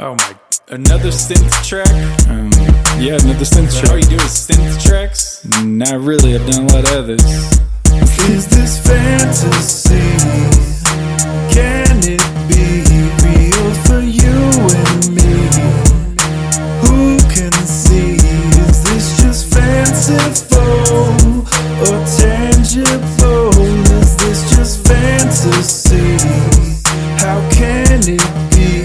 Oh my, another synth track? Yeah, another synth track. All you do is synth tracks? Not really, I've done a lot of others. Is this fantasy? Can it be real for you and me? Who can see? Is this just fanciful or tangible? Is this just fantasy? How can it be?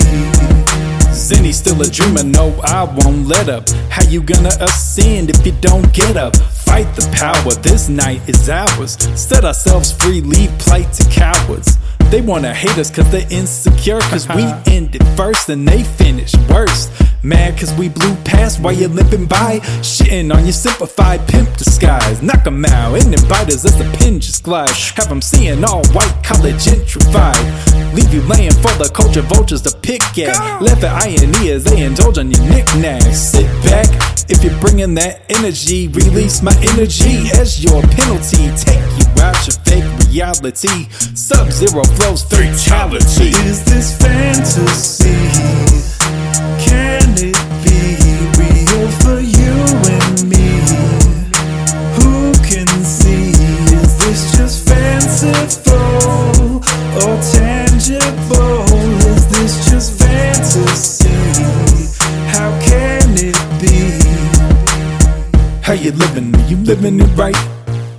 Zenny's still a dreamer, no, I won't let up. How you gonna ascend if you don't get up? Fight the power, this night is ours. Set ourselves free, leave plight to cowards. They wanna hate us cause they're insecure, cause we ended first and they finished worst. Mad cause we blew past while you're limping by, shitting on your simplified pimp disguise. Knock 'em out, and invite us as the pin just glide. Have 'em seeing all white collar gentrified. Leave you laying for the culture vultures to pick at. Laugh at irony as they indulge on your knickknacks. Sit back, if you're bringing that energy, release my energy as your penalty. Take you out your fake reality. Sub-zero flows fatality. Is this fantasy? Can it be real for you and me? Who can see? Is this just fanciful or tangible? Is this just fantasy? How can it be? How you living? Are you living it right?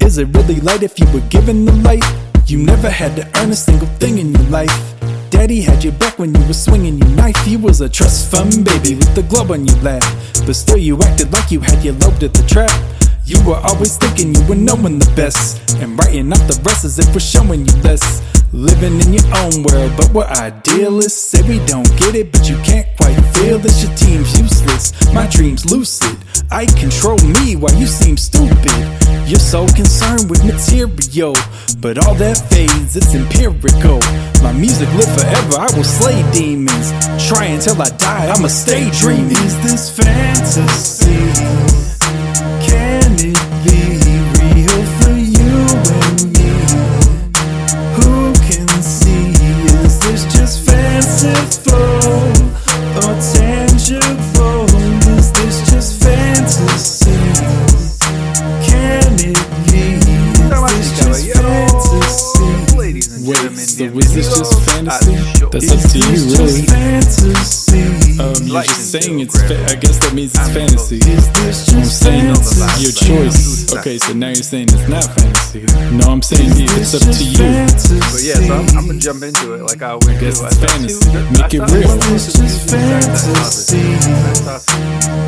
Is it really light if you were given the light? You never had to earn a single thing in your life. Daddy had your back when you were swinging your knife. You was a trust fund baby with the globe on your lap, but still you acted like you had your lobe to the trap. You were always thinking you were knowing the best, and writing off the rest as if we're showing you less. Living in your own world, but we're idealists. Say we don't get it, but you can't quite feel this. Your team's useless, my dream's lucid. I control me while you seem stupid. You're so concerned with material, but all that fades, it's empirical. My music live forever, I will slay demons. Try until I die, I'ma stay dreaming. Is this fantasy? Can it be real for you and me? Who can see? Is this just fanciful or tangible? Is this just fantasy? Can it be? Is this just fantasy? Ladies and Wait, gentlemen, so was this just fantasy? That's up to you, really. Fantasy. You're just saying it's I guess that means it's fantasy. Is this I'm just saying it's fantasy? your choice. Okay, so now you're saying it's not fantasy. No, I'm saying it's up to you. But yeah, so I'm gonna jump into it like I always do. Guess it's fantasy. Make it real. Is this just fantasy?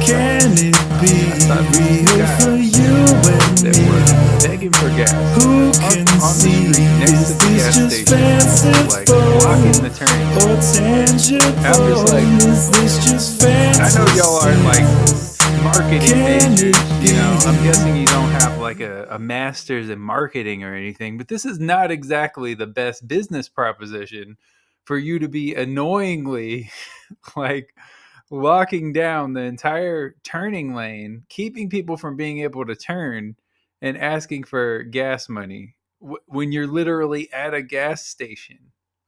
Can it be real for you and That me? were begging for gas. Who can On the see? street next Is to the this gas just station, like blocking the turning. or tangible? I'm just like, is this just fantasy? I know y'all aren't like marketing Can majors, it you know. I'm be? guessing you don't have like a master's in marketing or anything, but this is not exactly the best business proposition for you to be annoyingly like locking down the entire turning lane, keeping people from being able to turn, and asking for gas money when you're literally at a gas station.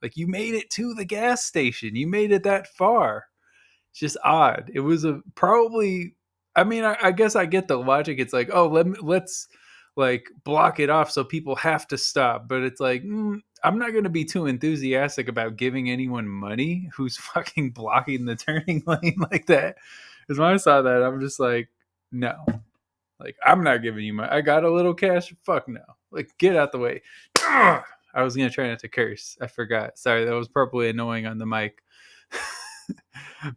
Like, you made it to the gas station. You made it that far. It's just odd. It was probably, I mean, I guess I get the logic. It's like, oh, let's like block it off so people have to stop. But it's like, I'm not going to be too enthusiastic about giving anyone money who's fucking blocking the turning lane like that. Because when I saw that, I'm just like, no. Like, I'm not giving you money. I got a little cash. Fuck no. Like, get out the way. Ugh! I was going to try not to curse. I forgot. Sorry, that was probably annoying on the mic.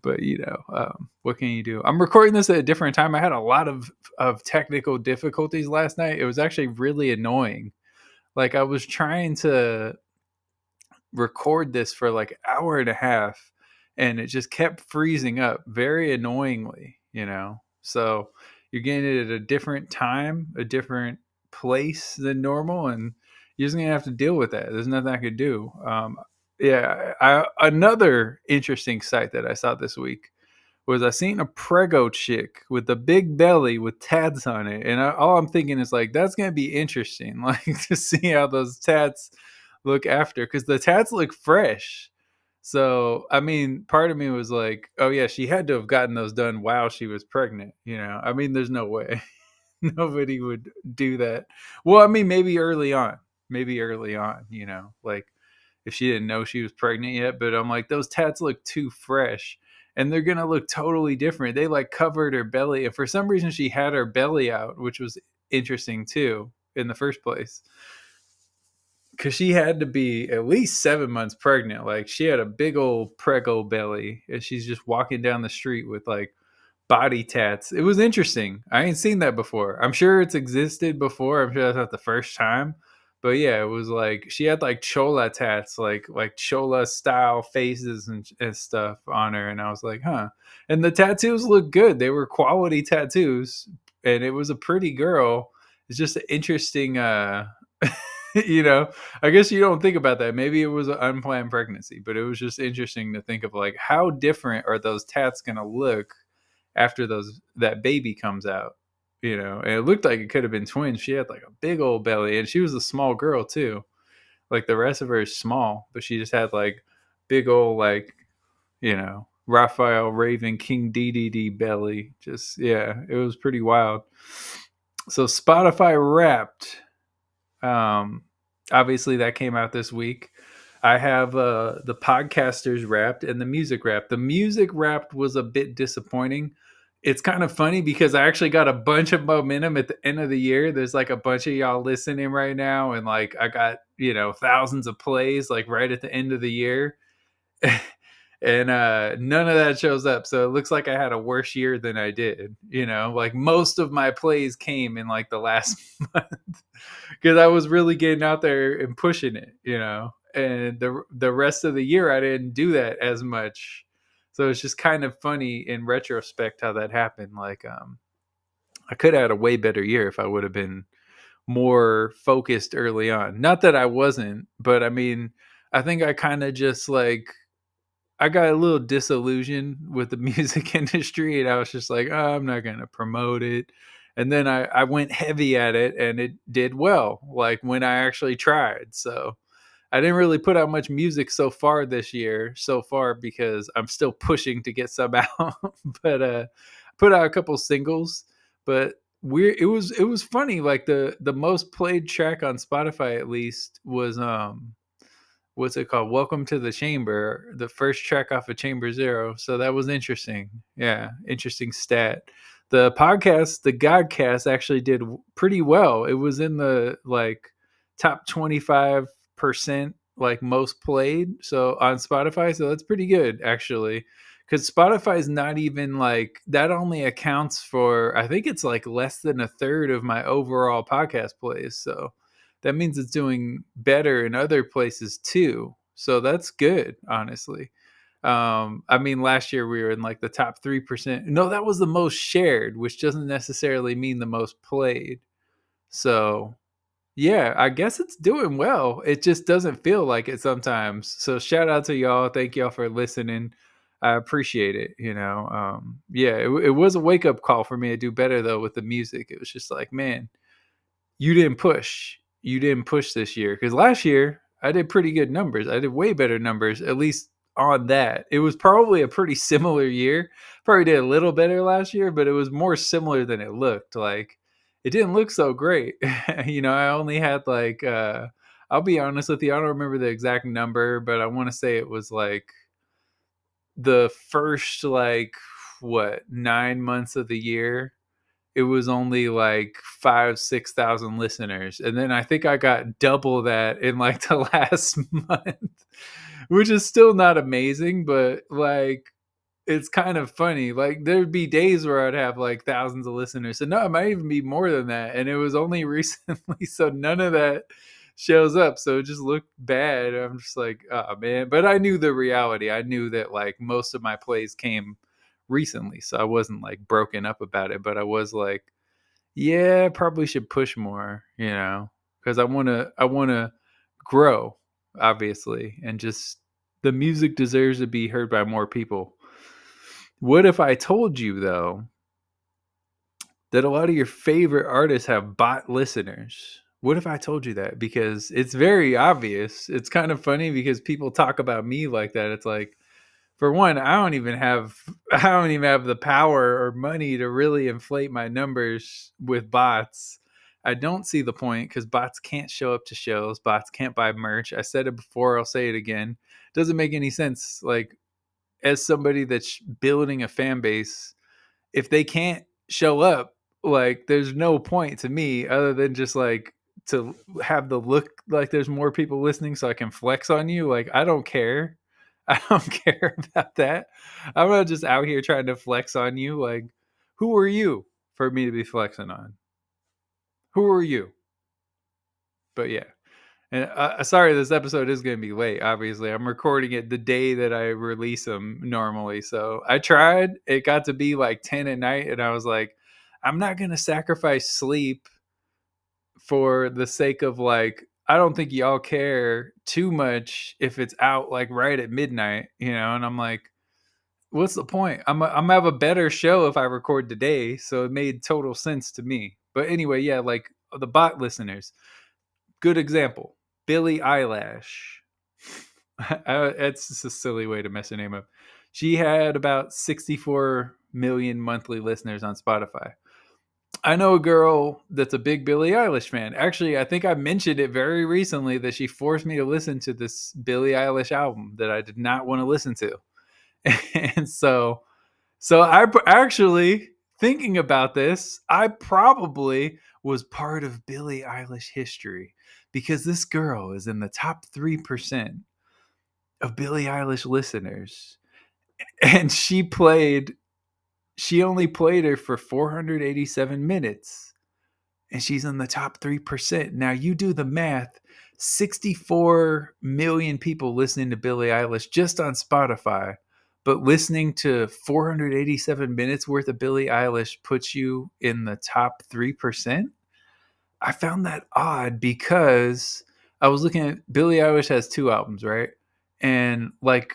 But, you know, what can you do? I'm recording this at a different time. I had a lot of technical difficulties last night. It was actually really annoying. Like, I was trying to record this for like an hour and a half, and it just kept freezing up very annoyingly, you know? So you're getting it at a different time, a different place than normal, and you're just going to have to deal with that. There's nothing I could do. Another interesting sight that I saw this week was I seen a preggo chick with a big belly with tats on it. And all I'm thinking is like, that's going to be interesting. Like, to see how those tats look after, because the tats look fresh. So, I mean, part of me was like, oh yeah, she had to have gotten those done while she was pregnant, you know? I mean, there's no way. Nobody would do that. Well, I mean, maybe early on. Maybe early on, you know, like if she didn't know she was pregnant yet, but I'm like, those tats look too fresh and they're going to look totally different. They like covered her belly. And for some reason, she had her belly out, which was interesting too in the first place. Because she had to be at least 7 months pregnant. Like she had a big old preggo belly and she's just walking down the street with like body tats. It was interesting. I ain't seen that before. I'm sure it's existed before. I'm sure that's not the first time. But yeah, it was like she had like chola tats, like chola style faces and stuff on her, and I was like, huh. And the tattoos looked good. They were quality tattoos, and it was a pretty girl. It's just an interesting, you know. I guess you don't think about that. Maybe it was an unplanned pregnancy, but it was just interesting to think of like how different are those tats gonna look after that baby comes out, you know. And it looked like it could have been twins. She had like a big old belly, and she was a small girl too. Like the rest of her is small, but she just had like big old like, you know, Raphael Raven King DDD belly. Just yeah, it was pretty wild. So Spotify Wrapped, obviously that came out this week. I have the podcasters Wrapped and the music Wrapped. The music Wrapped was a bit disappointing. It's kind of funny because I actually got a bunch of momentum at the end of the year. There's like a bunch of y'all listening right now, and like I got, you know, thousands of plays like right at the end of the year. And none of that shows up. So it looks like I had a worse year than I did. You know, like most of my plays came in like the last month because I was really getting out there and pushing it, you know. And the rest of the year I didn't do that as much. So it's just kind of funny in retrospect how that happened. Like I could have had a way better year if I would have been more focused early on. Not that I wasn't, but I mean, I think I kind of just like I got a little disillusioned with the music industry, and I was just like, oh, I'm not going to promote it. And then I went heavy at it, and it did well, like when I actually tried. So I didn't really put out much music so far this year, because I'm still pushing to get some out. But put out a couple singles. But it was funny. Like the most played track on Spotify, at least, was what's it called? Welcome to the Chamber, the first track off of Chamber Zero. So that was interesting. Yeah, interesting stat. The podcast, the Godcast, actually did pretty well. It was in the like top 25%, like most played. So on Spotify, so that's pretty good actually. Because Spotify is not even like that, only accounts for, I think it's like less than a third of my overall podcast plays. So that means it's doing better in other places too. So that's good, honestly. I mean, last year we were in like the top 3%. No, that was the most shared, which doesn't necessarily mean the most played. So yeah, I guess it's doing well. It just doesn't feel like it sometimes. So shout out to y'all. Thank y'all for listening. I appreciate it. You know, yeah, it was a wake up call for me to do better though with the music. It was just like, man, you didn't push. You didn't push this year, because last year I did pretty good numbers. I did way better numbers, at least on that. It was probably a pretty similar year. Probably did a little better last year, but it was more similar than it looked. Like it didn't look so great. You know, I only had like I'll be honest with you, I don't remember the exact number, but I want to say it was like the first like what 9 months of the year, it was only like 5,000-6,000 listeners, and then I think I got double that in like the last month, which is still not amazing, but like it's kind of funny. Like there'd be days where I'd have like thousands of listeners, so no, it might even be more than that, and it was only recently, so none of that shows up, so it just looked bad. I'm just like, oh man. But I knew the reality. I knew that like most of my plays came recently, so I wasn't like broken up about it, but I was like, yeah, probably should push more, you know, because I want to grow, obviously, and just the music deserves to be heard by more people. What if I told you though that a lot of your favorite artists have bot listeners? what if I told you that? Because it's very obvious. It's kind of funny because people talk about me like that. It's like, for one, I don't even have the power or money to really inflate my numbers with bots. I don't see the point because bots can't show up to shows. Bots can't buy merch. I said it before. I'll say it again. Doesn't make any sense. Like, as somebody that's building a fan base, if they can't show up, like, there's no point to me other than just like to have the look like there's more people listening so I can flex on you. Like, I don't care. I don't care about that. I'm not just out here trying to flex on you. Like, who are you for me to be flexing on? Who are you? But yeah. And sorry, this episode is going to be late. Obviously, I'm recording it the day that I release them normally. So I tried. It got to be like 10 at night, and I was like, I'm not going to sacrifice sleep for the sake of, like, I don't think y'all care too much if it's out like right at midnight, And I'm like, what's the point? I'm gonna have a better show if I record today. So it made total sense to me. But anyway, yeah, like the bot listeners. Good example, Billie Eilish. It's just a silly way to mess her name up. She had about 64 million monthly listeners on Spotify. I know a girl that's a big Billie Eilish fan. Actually, I think I mentioned it very recently that she forced me to listen to this Billie Eilish album that I did not want to listen to. And so I actually, thinking about this, I probably was part of Billie Eilish history because this girl is in the top 3% of Billie Eilish listeners. And she only played her for 487 minutes. And she's in the top 3%. Now you do the math. 64 million people listening to Billie Eilish just on Spotify, but listening to 487 minutes worth of Billie Eilish puts you in the top 3%. I found that odd because I was looking at Billie Eilish has 2 albums, right? And like,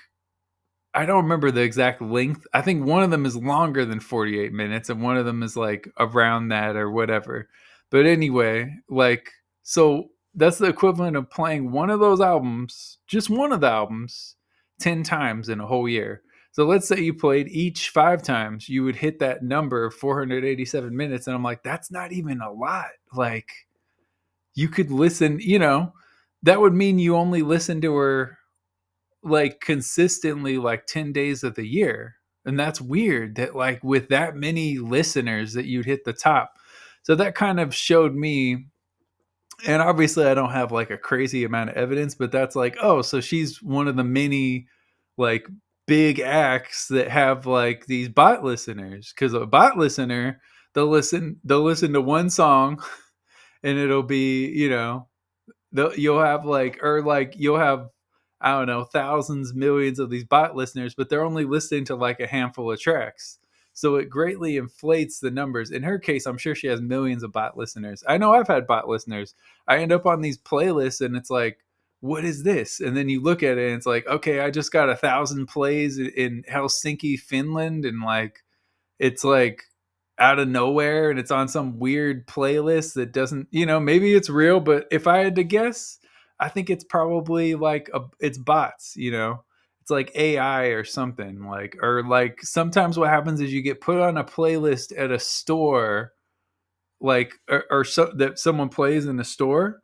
I don't remember the exact length. I think one of them is longer than 48 minutes and one of them is like around that or whatever. But anyway, like, so that's the equivalent of playing one of those albums, just one of the albums, 10 times in a whole year. So let's say you played each 5 times, you would hit that number of 487 minutes. And I'm like, that's not even a lot. Like, you could listen, that would mean you only listen to her like consistently like 10 days of the year. And that's weird that like with that many listeners that you'd hit the top. So that kind of showed me, and obviously I don't have like a crazy amount of evidence, but that's like, oh, so she's one of the many like big acts that have like these bot listeners. Because a bot listener, they'll listen to one song and it'll be, you'll have like, or like you'll have, I don't know, thousands, millions of these bot listeners, but they're only listening to like a handful of tracks. So it greatly inflates the numbers. In her case, I'm sure she has millions of bot listeners. I know I've had bot listeners. I end up on these playlists and it's like, what is this? And then you look at it and it's like, okay, I just got 1,000 plays in Helsinki, Finland. And like, it's like out of nowhere and it's on some weird playlist that doesn't, maybe it's real, but if I had to guess, I think it's probably like it's bots, it's like AI or something, like, or like sometimes what happens is you get put on a playlist at a store, like, or so that someone plays in the store.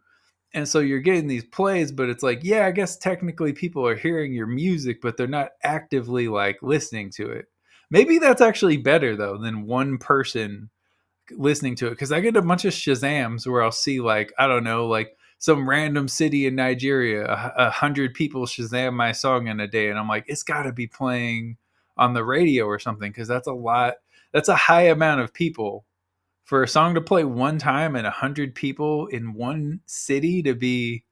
And so you're getting these plays, but it's like, yeah, I guess technically people are hearing your music, but they're not actively like listening to it. Maybe that's actually better though than one person listening to it, because I get a bunch of Shazams where I'll see like, I don't know, like some random city in Nigeria, 100 people Shazam my song in a day, and I'm like, it's got to be playing on the radio or something, because that's a lot. That's a high amount of people for a song to play one time and 100 people in one city to be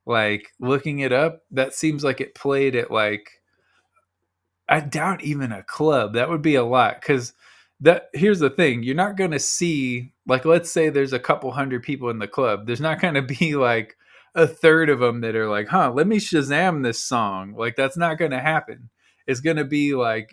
like looking it up. That seems like it played at like, I doubt even a club. That would be a lot, because here's the thing. You're not going to see, like, let's say there's a couple hundred people in the club. There's not going to be like a third of them that are like, let me Shazam this song. Like, that's not going to happen. It's going to be like,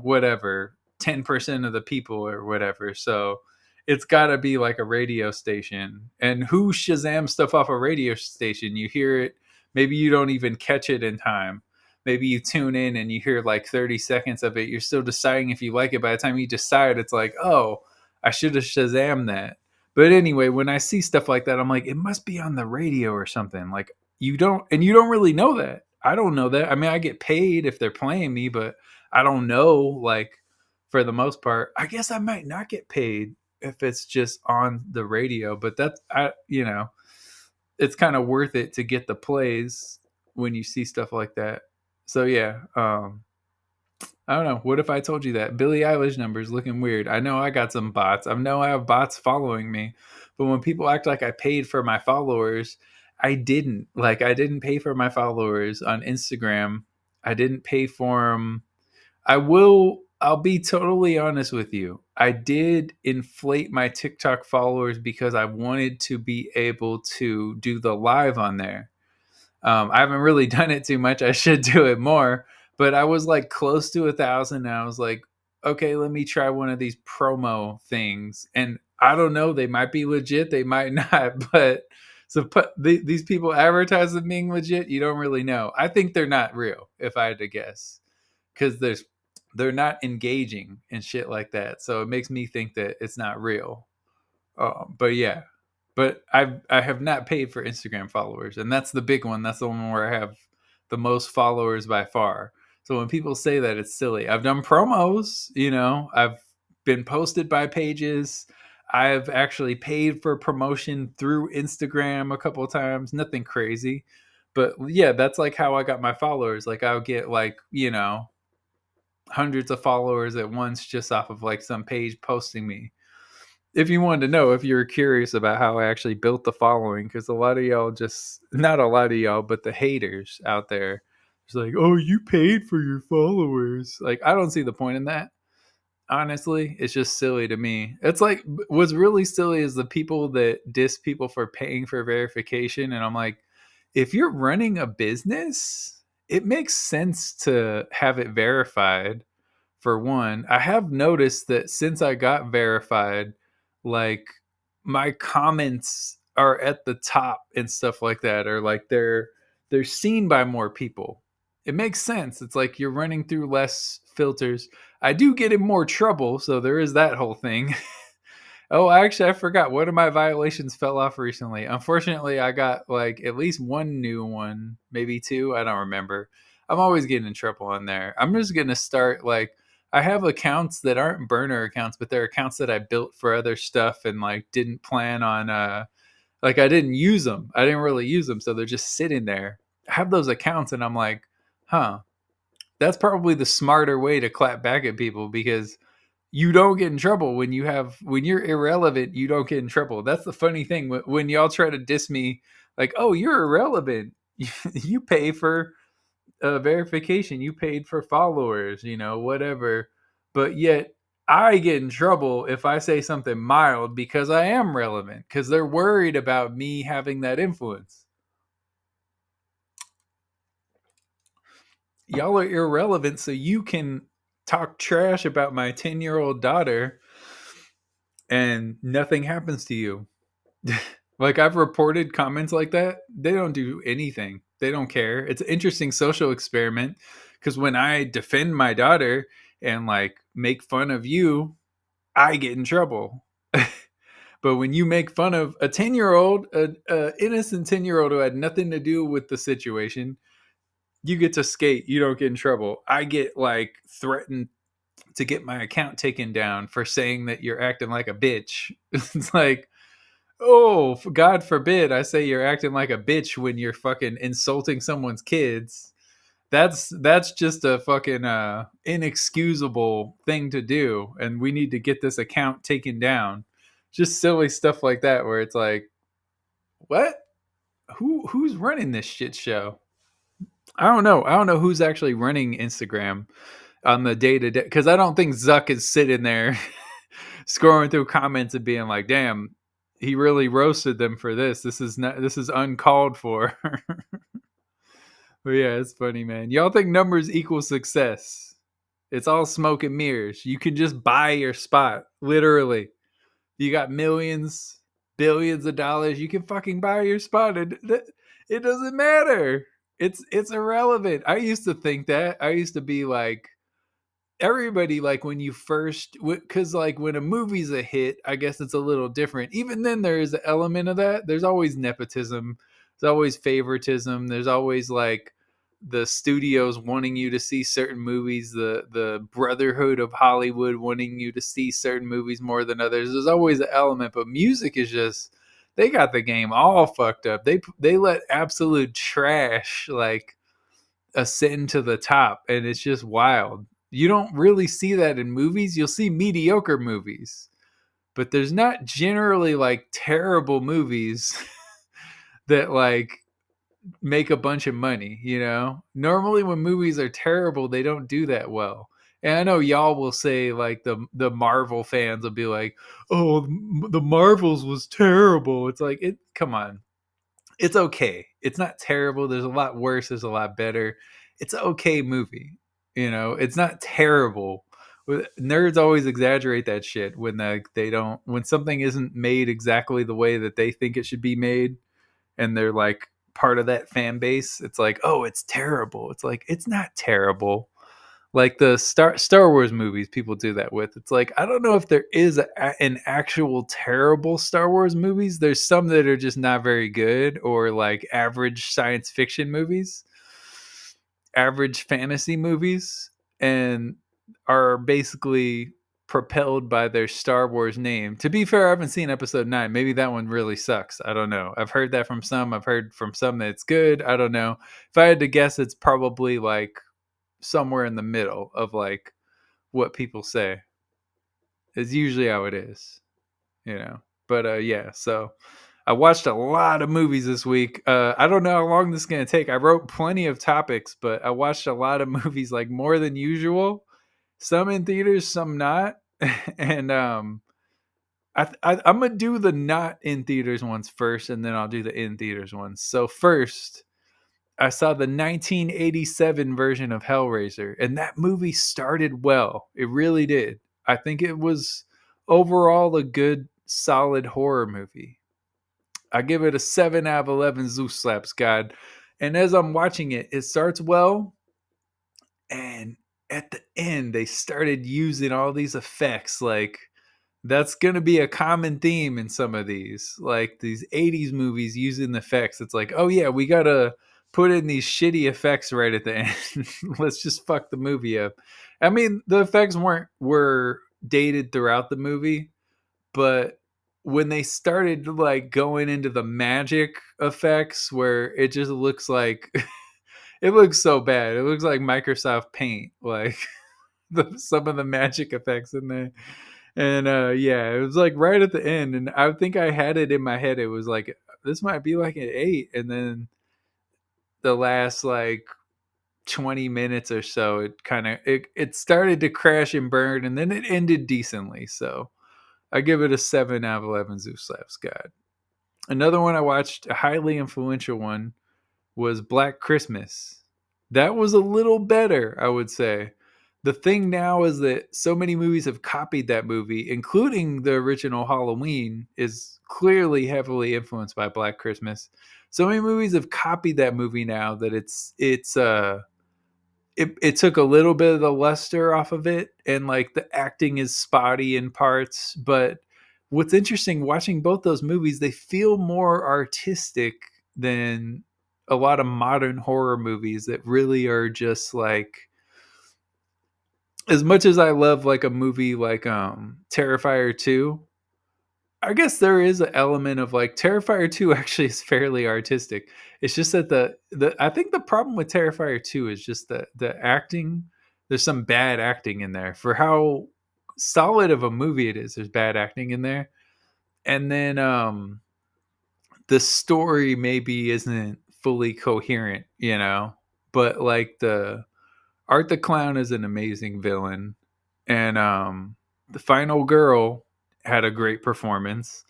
whatever, 10% of the people or whatever. So it's got to be like a radio station. And who Shazam stuff off a radio station? You hear it, maybe you don't even catch it in time. Maybe you tune in and you hear like 30 seconds of it. You're still deciding if you like it. By the time you decide, it's like, oh, I should have Shazam that. But anyway, when I see stuff like that, I'm like, it must be on the radio or something. Like you don't really know that. I don't know that. I mean, I get paid if they're playing me, but I don't know, like, for the most part. I guess I might not get paid if it's just on the radio, but that's, it's kind of worth it to get the plays when you see stuff like that. So yeah, I don't know. What if I told you that Billie Eilish numbers looking weird? I know I got some bots. I know I have bots following me, but when people act like I paid for my followers, I didn't. Like I didn't pay for my followers on Instagram. I didn't pay for them. I'll be totally honest with you. I did inflate my TikTok followers because I wanted to be able to do the live on there. I haven't really done it too much. I should do it more, but I was like close to 1,000. And I was like, okay, let me try one of these promo things. And I don't know, they might be legit, they might not, but these people advertise them being legit. You don't really know. I think they're not real, if I had to guess, because they're not engaging and shit like that. So it makes me think that it's not real. But yeah, but I have not paid for Instagram followers, and that's the big one. That's the one where I have the most followers by far. So when people say that, it's silly. I've done promos, I've been posted by pages. I've actually paid for promotion through Instagram a couple of times. Nothing crazy. But yeah, that's like how I got my followers. Like I'll get like, hundreds of followers at once just off of like some page posting me. If you wanted to know, if you were curious about how I actually built the following, because a lot of y'all not a lot of y'all, but the haters out there, it's like, oh, you paid for your followers. Like, I don't see the point in that. Honestly, it's just silly to me. It's like, what's really silly is the people that diss people for paying for verification. And I'm like, if you're running a business, it makes sense to have it verified. For one, I have noticed that since I got verified, like my comments are at the top and stuff like that, or like they're seen by more people. It makes sense. It's like you're running through less filters. I do get in more trouble, so there is that whole thing. Oh, actually, I forgot. One of my violations fell off recently. Unfortunately, I got like at least one new one, maybe two. I don't remember. I'm always getting in trouble on there. I'm just going to start like, I have accounts that aren't burner accounts, but they're accounts that I built for other stuff and like didn't plan on, like I didn't use them. I didn't really use them. So they're just sitting there. I have those accounts and I'm like, huh, that's probably the smarter way to clap back at people, because you don't get in trouble when you're irrelevant. You don't get in trouble. That's the funny thing when y'all try to diss me, like, oh, you're irrelevant. You pay for verification, you paid for followers, whatever. But yet I get in trouble if I say something mild because I am relevant, because they're worried about me having that influence. Y'all are irrelevant so you can talk trash about my 10-year-old daughter and nothing happens to you. Like I've reported comments like that. They don't do anything. They don't care. It's an interesting social experiment, because when I defend my daughter and like make fun of you, I get in trouble. But when you make fun of a 10-year-old, a innocent 10-year-old who had nothing to do with the situation, you get to skate. You don't get in trouble. I get like threatened to get my account taken down for saying that you're acting like a bitch. It's like, oh, God forbid I say you're acting like a bitch when you're fucking insulting someone's kids. That's just a fucking inexcusable thing to do, and we need to get this account taken down. Just silly stuff like that where it's like, what? Who's running this shit show? I don't know. I don't know who's actually running Instagram on the day to day, because I don't think Zuck is sitting there scrolling through comments and being like, damn, he really roasted them for this. This is uncalled for. But yeah, it's funny, man. Y'all think numbers equal success. It's all smoke and mirrors. You can just buy your spot, literally. You got millions, billions of dollars. You can fucking buy your spot. It doesn't matter. It's irrelevant. I used to think that. I used to be like, everybody, like when you first, because like when a movie's a hit, I guess it's a little different. Even then, there is an element of that. There's always nepotism. There's always favoritism. There's always like the studios wanting you to see certain movies, the brotherhood of Hollywood wanting you to see certain movies more than others. There's always an element, but music is just, they got the game all fucked up. They let absolute trash like ascend to the top, and it's just wild. You don't really see that in movies. You'll see mediocre movies, but there's not generally like terrible movies that like make a bunch of money, you know? Normally when movies are terrible, they don't do that well. And I know y'all will say like the Marvel fans will be like, "Oh, the Marvels was terrible." It's like, it come on. It's okay. It's not terrible. There's a lot worse, there's a lot better. It's an okay movie. You know, it's not terrible. Nerds always exaggerate that shit when they don't, when something isn't made exactly the way that they think it should be made, and they're like part of that fan base. It's like, oh, it's terrible. It's like, it's not terrible. Like the Star Wars movies, people do that with. It's like, I don't know if there is an actual terrible Star Wars movies. There's some that are just not very good, or like average science fiction movies, average fantasy movies, and are basically propelled by their Star Wars name. To be fair, I haven't seen episode 9. Maybe that one really sucks. I don't know. I've heard that from some. I've heard from some that it's good. I don't know. If I had to guess, it's probably like somewhere in the middle of like what people say. Is usually how it is, you know. But yeah, so I watched a lot of movies this week. I don't know how long this is gonna take. I wrote plenty of topics, but I watched a lot of movies, like more than usual. Some in theaters, some not. And I'm gonna do the not in theaters ones first, and then I'll do the in theaters ones. So first, I saw the 1987 version of Hellraiser, and that movie started well. It really did. I think it was overall a good, solid horror movie. I give it a 7 out of 11 Zeus slaps, God. And as I'm watching it, it starts well, and at the end, they started using all these effects. Like, that's going to be a common theme in some of these, like these 80s movies using the effects. It's like, oh yeah, we got to put in these shitty effects right at the end. Let's just fuck the movie up. I mean, the effects were dated throughout the movie, but when they started like going into the magic effects where it just looks like it looks so bad. It looks like Microsoft Paint, like some of the magic effects in there. And yeah, it was like right at the end, and I think I had it in my head. It was like, this might be like an 8, and then the last like 20 minutes or so, it kind of it started to crash and burn, and then it ended decently. So I give it a 7 out of 11 Zeus slaps, God. Another one I watched, a highly influential one, was Black Christmas. That was a little better, I would say. The thing now is that so many movies have copied that movie, including the original Halloween is clearly heavily influenced by Black Christmas. So many movies have copied that movie now that it took a little bit of the luster off of it, and like the acting is spotty in parts. But what's interesting, watching both those movies, they feel more artistic than a lot of modern horror movies that really are just like, as much as I love like a movie like Terrifier 2, I guess there is an element of like Terrifier 2 actually is fairly artistic. It's just that the I think the problem with Terrifier 2 is just the acting. There's some bad acting in there for how solid of a movie it is. There's bad acting in there. And then the story maybe isn't fully coherent, you know. But like the Art the Clown is an amazing villain, and the final girl had a great performance.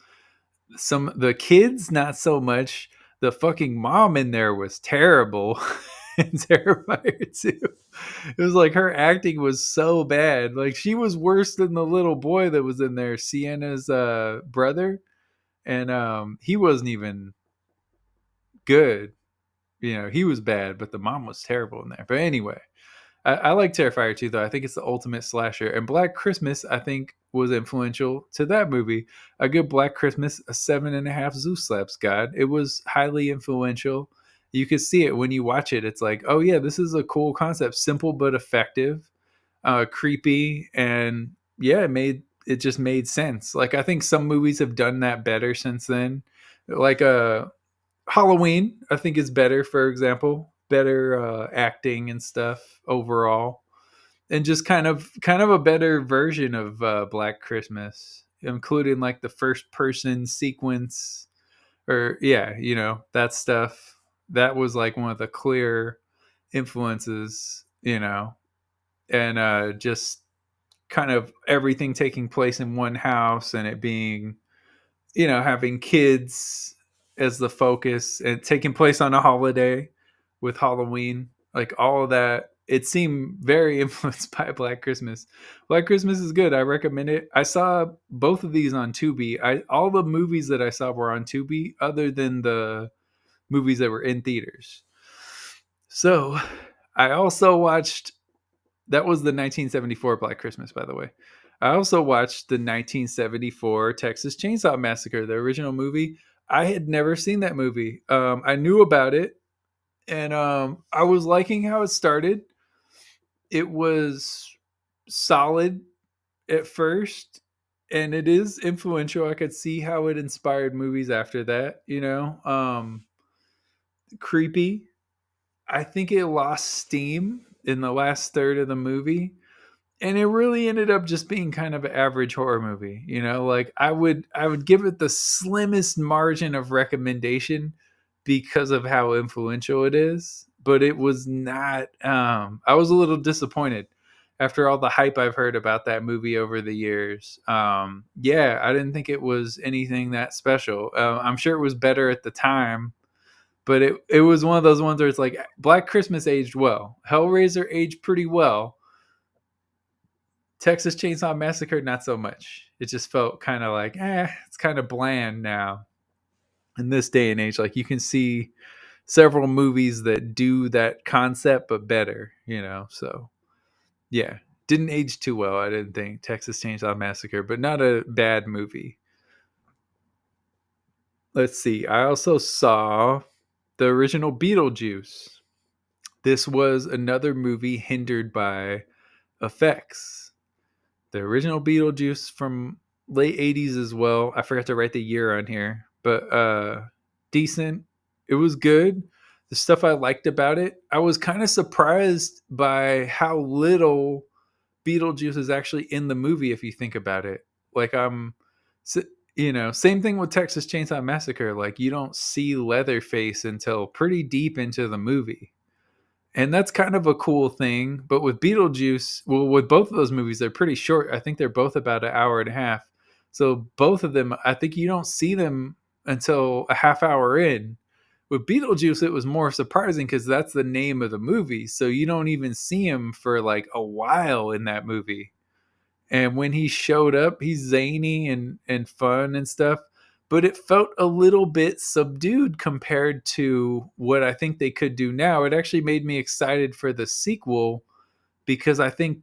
The kids not so much. The fucking mom in there was terrible. and Terrifier 2. It was like her acting was so bad. Like she was worse than the little boy that was in there, Sienna's brother, and he wasn't even good. He was bad, but the mom was terrible in there. But anyway, I like Terrifier 2 though. I think it's the ultimate slasher. And Black Christmas, I think, was influential to that movie. A good Black Christmas, a 7.5 Zeus slaps God. It was highly influential. You could see it when you watch it. It's like, oh yeah, this is a cool concept, simple but effective, creepy, and yeah, it just made sense. Like I think some movies have done that better since then. Like Halloween, I think is better. For example, better acting and stuff overall, and just kind of a better version of Black Christmas, including like the first person sequence, or yeah, that stuff. That was like one of the clear influences, and just kind of everything taking place in one house and it being, having kids as the focus and taking place on a holiday with Halloween, like all of that. It seemed very influenced by Black Christmas. Black Christmas is good. I recommend it. I saw both of these on Tubi. All the movies that I saw were on Tubi, other than the movies that were in theaters. So I also watched, that was the 1974 Black Christmas, by the way. I also watched the 1974 Texas Chainsaw Massacre, the original movie. I had never seen that movie. I knew about it, and I was liking how it started. It was solid at first, and it is influential. I could see how it inspired movies after that. Creepy. I think it lost steam in the last third of the movie, and it really ended up just being kind of an average horror movie. Like I would give it the slimmest margin of recommendation because of how influential it is, but it was not. I was a little disappointed after all the hype I've heard about that movie over the years. Yeah, I didn't think it was anything that special. I'm sure it was better at the time, but it was one of those ones where it's like Black Christmas aged well, Hellraiser aged pretty well, Texas Chainsaw Massacre, not so much. It just felt kind of like, it's kind of bland now in this day and age. Like you can see several movies that do that concept, but better, So, yeah, didn't age too well, I didn't think. Texas Chainsaw Massacre, but not a bad movie. Let's see. I also saw the original Beetlejuice. This was another movie hindered by effects. The original Beetlejuice from late 80s as well. I forgot to write the year on here, but decent. It was good. The stuff I liked about it, I was kind of surprised by how little Beetlejuice is actually in the movie if you think about it. Like same thing with Texas Chainsaw Massacre. Like you don't see Leatherface until pretty deep into the movie. And that's kind of a cool thing. But with Beetlejuice, well, with both of those movies, they're pretty short. I think they're both about an hour and a half. So both of them, I think you don't see them until a half hour in. With Beetlejuice, it was more surprising because that's the name of the movie. So you don't even see him for like a while in that movie. And when he showed up, he's zany and fun and stuff. But it felt a little bit subdued compared to what I think they could do now. It actually made me excited for the sequel because I think,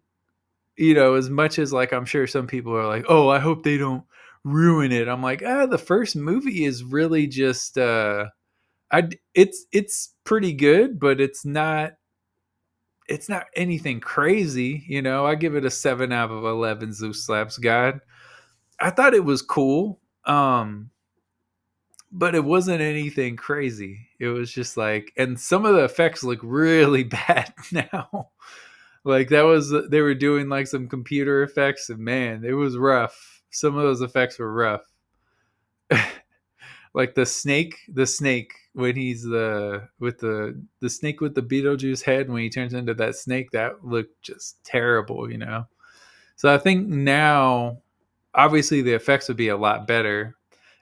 as much as like I'm sure some people are like, oh, I hope they don't ruin it. I'm like, the first movie is really just it's pretty good, but it's not anything crazy. I give it a 7 out of 11 Zeus slaps God. I thought it was cool. But it wasn't anything crazy. It was just like, and some of the effects look really bad now. Like they were doing like some computer effects, and man, it was rough. Some of those effects were rough. Like the snake when he's the snake with the Beetlejuice head, when he turns into that snake, that looked just terrible, So I think now, obviously, the effects would be a lot better.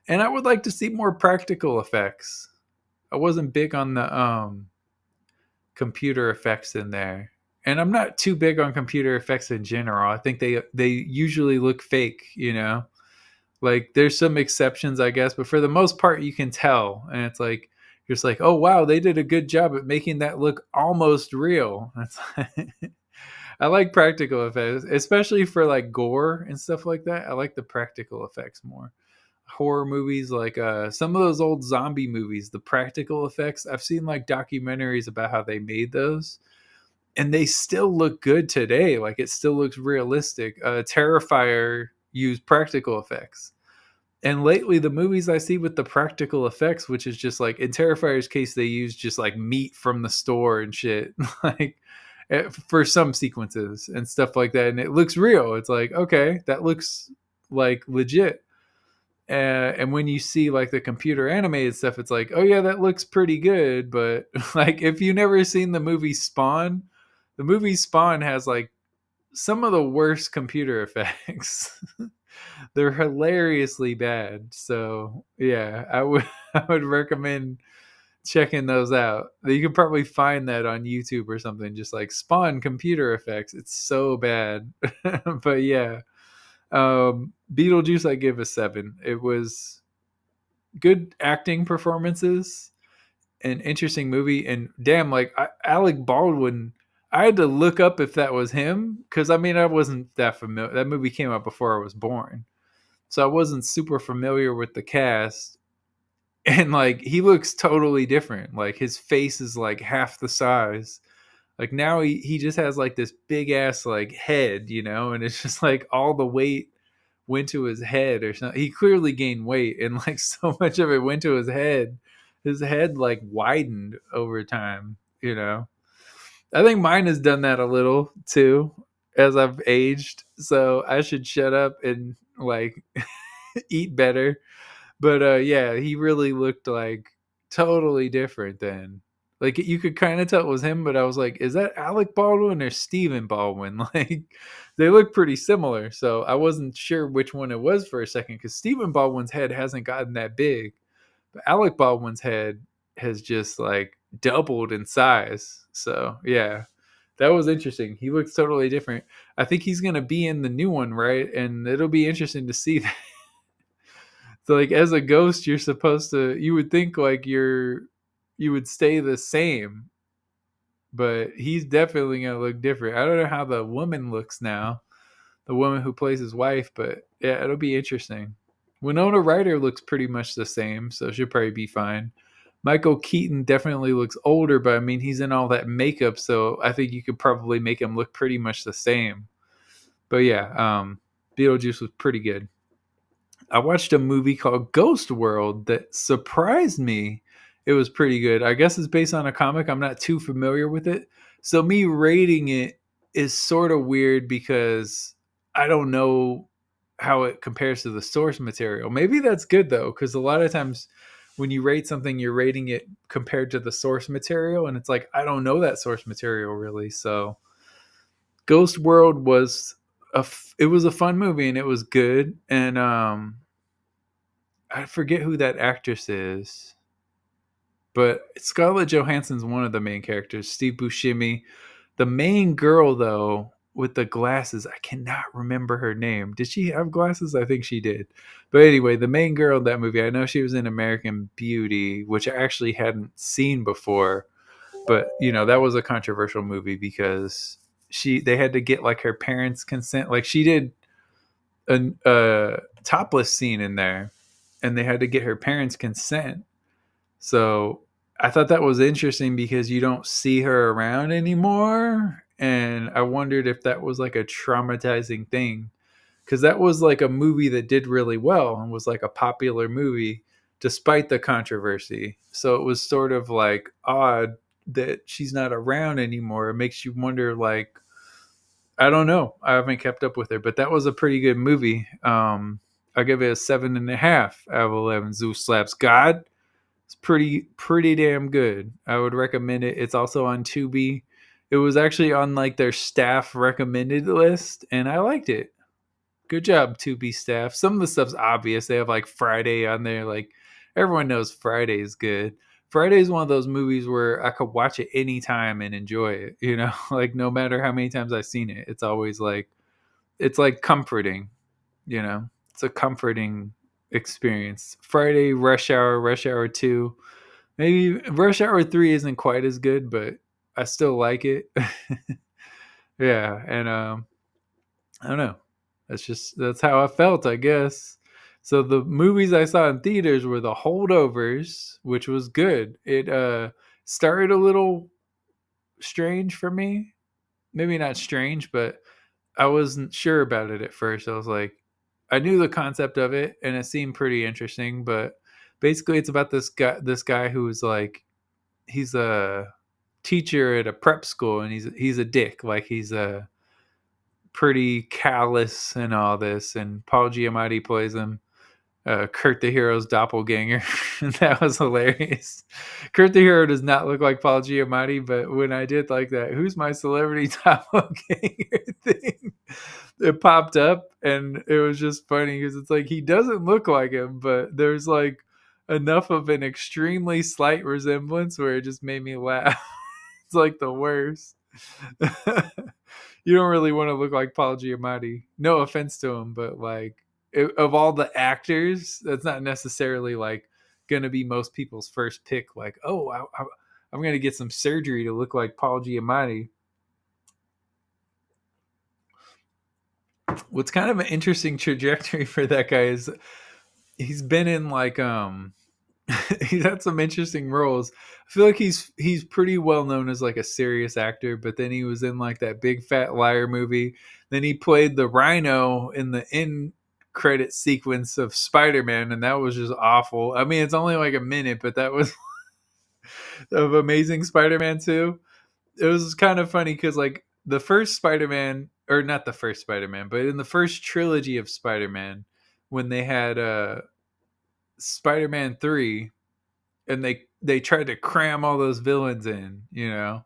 And I would like to see more practical effects. I wasn't big on computer effects in there. And I'm not too big on computer effects in general. I think they usually look fake, you know. Like there's some exceptions, I guess, but for the most part, you can tell, and it's like you're just like, oh wow, they did a good job at making that look almost real. It's like, I like practical effects, especially for like gore and stuff like that. I like the practical effects more. Horror movies, like some of those old zombie movies, the practical effects. I've seen like documentaries about how they made those, and they still look good today. Like it still looks realistic. Terrifier used practical effects. And lately, the movies I see with the practical effects, which is just like in Terrifier's case, they use just like meat from the store and shit, like for some sequences and stuff like that. And it looks real. It's like, okay, that looks like legit. And when you see like the computer animated stuff, it's like, oh yeah, that looks pretty good. But like, if you never seen the movie Spawn has like some of the worst computer effects. They're hilariously bad. So yeah, I would I would recommend checking those out. You can probably find that on YouTube or something, just like Spawn computer effects. It's so bad. But yeah. Beetlejuice I give a 7. It was good acting performances, an interesting movie, and damn, like Alec Baldwin, I had to look up if that was him, because I mean I wasn't that familiar. That movie came out before I was born, so I wasn't super familiar with the cast. And like he looks totally different. Like his face is like half the size. Like now he just has like this big ass like head, you know, and it's just like all the weight went to his head or something. He clearly gained weight, and like so much of it went to his head. His head like widened over time, you know. I think mine has done that a little too as I've aged. So I should shut up and like eat better. But yeah, he really looked like totally different then. Like you could kind of tell it was him, but I was like, is that Alec Baldwin or Stephen Baldwin? Like they look pretty similar. So I wasn't sure which one it was for a second, because Stephen Baldwin's head hasn't gotten that big. But Alec Baldwin's head has just like doubled in size. So yeah, that was interesting. He looks totally different. I think he's gonna be in the new one, right? And it'll be interesting to see that. So like as a ghost, you're supposed to. You would think like you would stay the same, but he's definitely gonna look different. I don't know how the woman looks now, the woman who plays his wife, but yeah, it'll be interesting. Winona Ryder looks pretty much the same, so she'll probably be fine. Michael Keaton definitely looks older, but I mean he's in all that makeup, so I think you could probably make him look pretty much the same. But yeah, Beetlejuice was pretty good. I watched a movie called Ghost World that surprised me. It was pretty good. I guess it's based on a comic. I'm not too familiar with it. So me rating it is sort of weird because I don't know how it compares to the source material. Maybe that's good though, because a lot of times when you rate something, you're rating it compared to the source material, and it's like I don't know that source material really. So Ghost World was it was a fun movie and it was good. And I forget who that actress is, but Scarlett Johansson's one of the main characters. Steve Buscemi. The main girl, though, with the glasses, I cannot remember her name. Did she have glasses? I think she did. But anyway, the main girl in that movie, I know she was in American Beauty, which I actually hadn't seen before. But you know, that was a controversial movie because they had to get like her parents' consent. Like she did a topless scene in there, and they had to get her parents' consent. So I thought that was interesting because you don't see her around anymore. And I wondered if that was like a traumatizing thing. Because that was like a movie that did really well and was like a popular movie despite the controversy. So it was sort of like odd that she's not around anymore. It makes you wonder, like, I don't know. I haven't kept up with her, but that was a pretty good movie. I give it a 7.5 out of 11. Zeus slaps God. It's pretty damn good. I would recommend it. It's also on Tubi. It was actually on like their staff recommended list, and I liked it. Good job, Tubi staff. Some of the stuff's obvious. They have like Friday on there. Like everyone knows Friday is good. Friday is one of those movies where I could watch it anytime and enjoy it. You know, like no matter how many times I've seen it, it's always like it's like comforting. You know, it's a comforting experience. Friday, Rush Hour 2. Maybe Rush Hour 3 isn't quite as good, but I still like it. Yeah, and I don't know. That's how I felt, I guess. So the movies I saw in theaters were The Holdovers, which was good. It started a little strange for me. Maybe not strange, but I wasn't sure about it at first. I was like, I knew the concept of it and it seemed pretty interesting, but basically it's about this guy who's like he's a teacher at a prep school and he's a dick. Like he's a pretty callous and all this, and Paul Giamatti plays him. Kurt the Hero's doppelganger. That was hilarious. Kurt the Hero does not look like Paul Giamatti, but when I did like that, who's my celebrity doppelganger thing, it popped up, and it was just funny because it's like he doesn't look like him, but there's like enough of an extremely slight resemblance where it just made me laugh. It's like the worst. You don't really want to look like Paul Giamatti. No offense to him, but like of all the actors, that's not necessarily like gonna be most people's first pick. Like, oh, I'm gonna get some surgery to look like Paul Giamatti. What's kind of an interesting trajectory for that guy is he's been in like he's had some interesting roles. I feel like he's pretty well known as like a serious actor, but then he was in like that Big Fat Liar movie. Then he played the Rhino in the end credit sequence of Spider-Man, and that was just awful. I mean, it's only like a minute, but that was of Amazing Spider-Man 2. It was kind of funny because like the first Spider-Man, or not the first Spider-Man, but in the first trilogy of Spider-Man, when they had Spider-Man 3, and they tried to cram all those villains in, you know,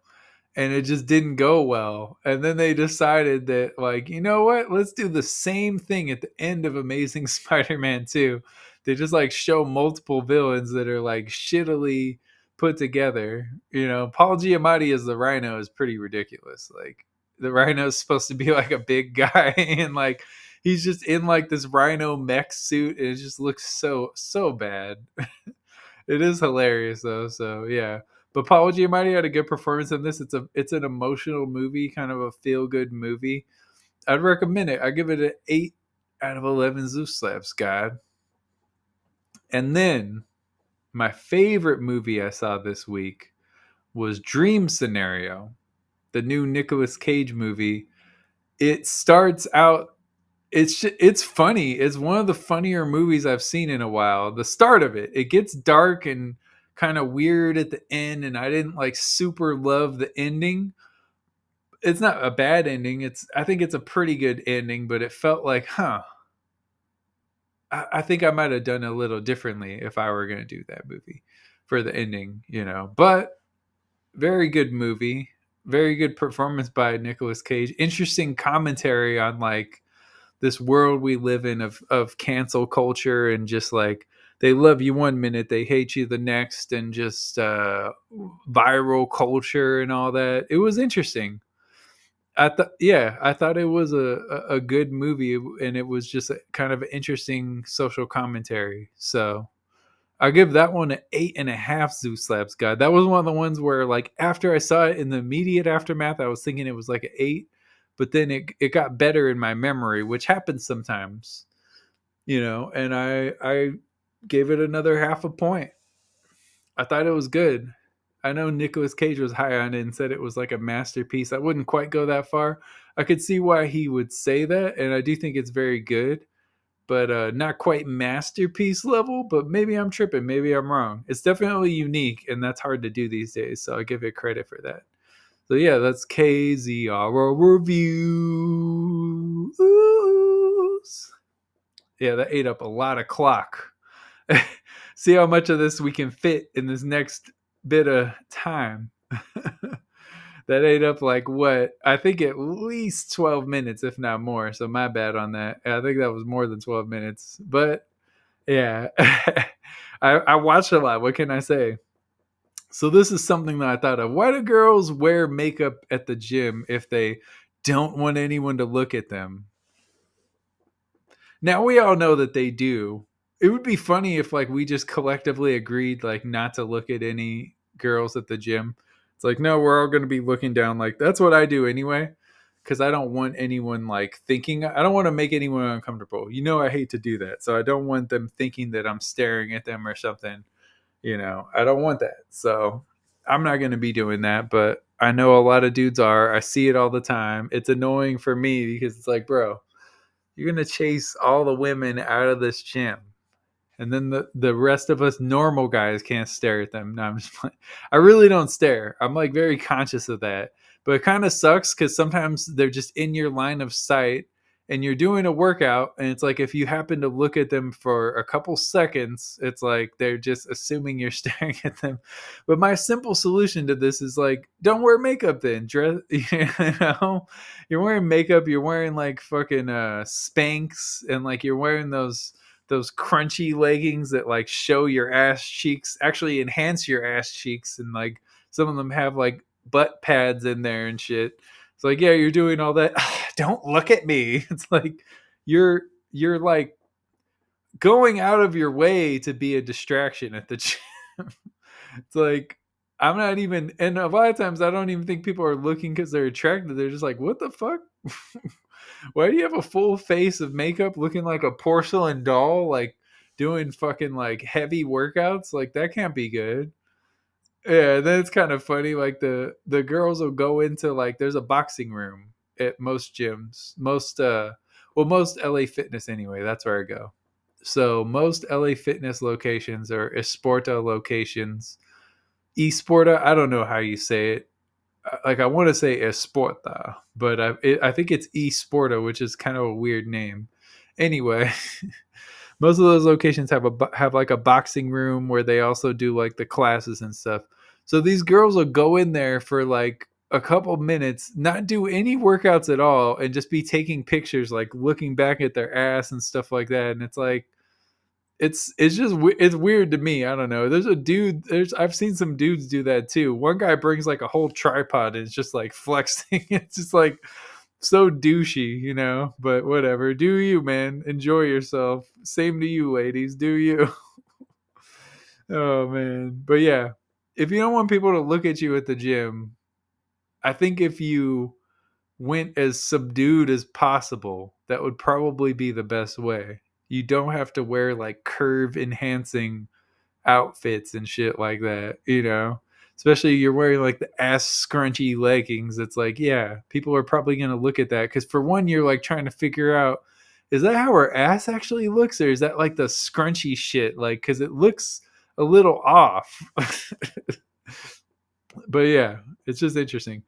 and it just didn't go well. And then they decided that, like, you know what, let's do the same thing at the end of Amazing Spider-Man 2. They just like show multiple villains that are like shittily put together. You know, Paul Giamatti as the Rhino is pretty ridiculous. Like the Rhino is supposed to be like a big guy and like he's just in like this Rhino mech suit and it just looks so bad. It is hilarious though. So yeah, but Paul Giamatti had a good performance in this. It's an emotional movie, kind of a feel good movie. I'd recommend it. I give it an 8 out of 11 Zeus slaps, God. And then my favorite movie I saw this week was Dream Scenario, the new Nicolas Cage movie. It starts out it's funny. It's one of the funnier movies I've seen in a while. The start of it gets dark and kind of weird at the end, and I didn't like super love the ending. It's not a bad ending. I think it's a pretty good ending, but it felt like, I think I might have done a little differently if I were going to do that movie for the ending, you know. But very good movie, very good performance by Nicolas Cage. Interesting commentary on like this world we live in of cancel culture and just like they love you one minute, they hate you the next, and just viral culture and all that. It was interesting. I thought it was a good movie, and it was just a kind of an interesting social commentary. So I'll give that one an 8.5 Zoo Slaps, God. That was one of the ones where, like, after I saw it in the immediate aftermath, I was thinking it was like an 8, but then it got better in my memory, which happens sometimes, you know, and I gave it another half a point. I thought it was good. I know Nicolas Cage was high on it and said it was like a masterpiece. I wouldn't quite go that far. I could see why he would say that, and I do think it's very good, but not quite masterpiece level. But maybe I'm tripping. Maybe I'm wrong. It's definitely unique, and that's hard to do these days. So I give it credit for that. So yeah, that's KZR review. Yeah, that ate up a lot of clock. See how much of this we can fit in this next bit of time. That ate up like what? I think at least 12 minutes, if not more. So my bad on that. I think that was more than 12 minutes. But yeah, I watched a lot. What can I say? So this is something that I thought of. Why do girls wear makeup at the gym if they don't want anyone to look at them? Now we all know that they do. It would be funny if like we just collectively agreed like not to look at any girls at the gym. It's like, no, we're all going to be looking down. Like that's what I do anyway, because I don't want anyone like thinking. I don't want to make anyone uncomfortable. You know, I hate to do that, so I don't want them thinking that I'm staring at them or something. You know, I don't want that. So I'm not going to be doing that, but I know a lot of dudes are. I see it all the time. It's annoying for me because it's like, bro, you're going to chase all the women out of this gym. And then the rest of us normal guys can't stare at them. No, I'm just playing. I really don't stare. I'm like very conscious of that. But it kind of sucks because sometimes they're just in your line of sight and you're doing a workout. And it's like if you happen to look at them for a couple seconds, it's like they're just assuming you're staring at them. But my simple solution to this is like, don't wear makeup then. Dress, you know, you're wearing makeup, you're wearing like fucking Spanx, and like you're wearing those crunchy leggings that like show your ass cheeks, actually enhance your ass cheeks, and like some of them have like butt pads in there and shit. It's like, yeah, you're doing all that. Don't look at me. It's like you're like going out of your way to be a distraction at the gym. It's like I'm not even, and a lot of times I don't even think people are looking because they're attracted. They're just like, what the fuck? Why do you have a full face of makeup looking like a porcelain doll, like doing fucking like heavy workouts? Like that can't be good. Yeah, then it's kind of funny. Like the girls will go into like there's a boxing room at most gyms, most LA Fitness anyway. That's where I go. So most LA Fitness locations are Esporta locations. Esporta, I don't know how you say it. Like I want to say Esporta, but I think it's Esporta, which is kind of a weird name. Anyway, most of those locations have like a boxing room where they also do like the classes and stuff. So these girls will go in there for like a couple minutes, not do any workouts at all, and just be taking pictures, like looking back at their ass and stuff like that. And it's like it's just it's weird to me. I don't know. There's a dude. I've seen some dudes do that too. One guy brings like a whole tripod and it's just like flexing. It's just like so douchey, you know. But whatever. Do you, man? Enjoy yourself. Same to you, ladies. Do you? Oh man. But yeah, if you don't want people to look at you at the gym, I think if you went as subdued as possible, that would probably be the best way. You don't have to wear like curve enhancing outfits and shit like that, you know? Especially you're wearing like the ass scrunchy leggings. It's like, yeah, people are probably going to look at that because for one, you're like trying to figure out, is that how her ass actually looks, or is that like the scrunchy shit? Like, because it looks a little off. But yeah, it's just interesting.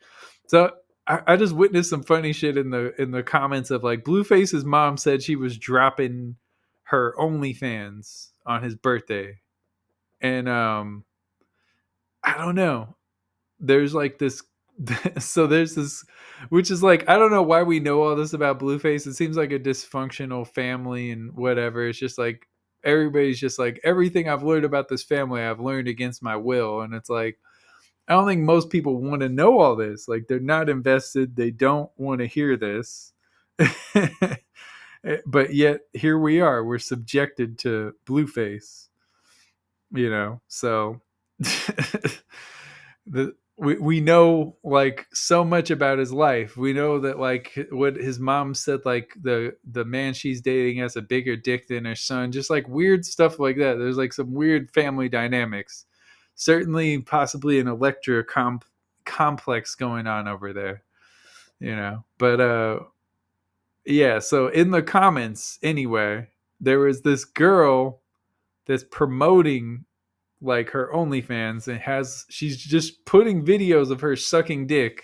So I just witnessed some funny shit in the comments of like Blueface's mom said she was dropping her OnlyFans on his birthday, and I don't know. There's like this, so there's this, which is like I don't know why we know all this about Blueface. It seems like a dysfunctional family and whatever. It's just like everybody's just like everything I've learned about this family I've learned against my will, and it's like I don't think most people want to know all this. Like they're not invested. They don't want to hear this. But yet here we are. We're subjected to Blueface, you know? So we know like so much about his life. We know that like what his mom said, like the man she's dating has a bigger dick than her son, just like weird stuff like that. There's like some weird family dynamics. Certainly possibly an complex going on over there, you know. But yeah, so in the comments anyway, there was this girl that's promoting like her OnlyFans and she's just putting videos of her sucking dick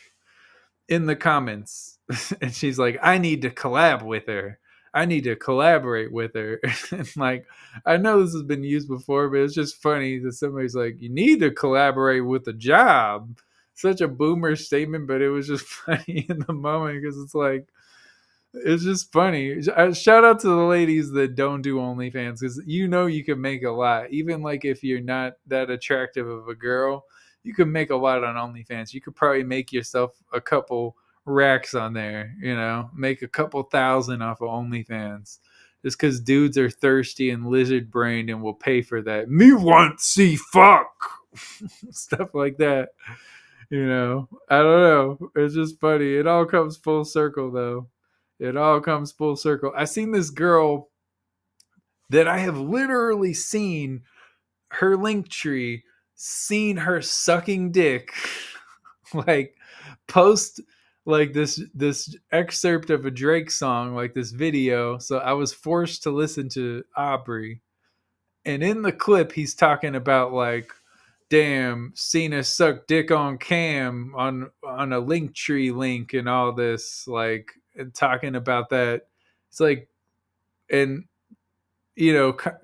in the comments. And she's like, I need to collab with her. I need to collaborate with her. And like, I know this has been used before, but it's just funny that somebody's like, you need to collaborate with a job. Such a boomer statement, but it was just funny in the moment because it's like, it's just funny. Shout out to the ladies that don't do OnlyFans because you know you can make a lot. Even like if you're not that attractive of a girl, you could make a lot on OnlyFans. You could probably make yourself a couple racks on there, make a couple thousand off of OnlyFans. Just because dudes are thirsty and lizard brained and will pay for that. Me want see fuck. Stuff like that. I don't know. It's just funny. It all comes full circle, though. It all comes full circle. I seen this girl that I have literally seen her link tree, seen her sucking dick, like post like this excerpt of a Drake song, like this video. So I was forced to listen to Aubrey, and in the clip, he's talking about like, damn, Cena sucked dick on cam on a link tree link and all this, like, and talking about that. It's like, and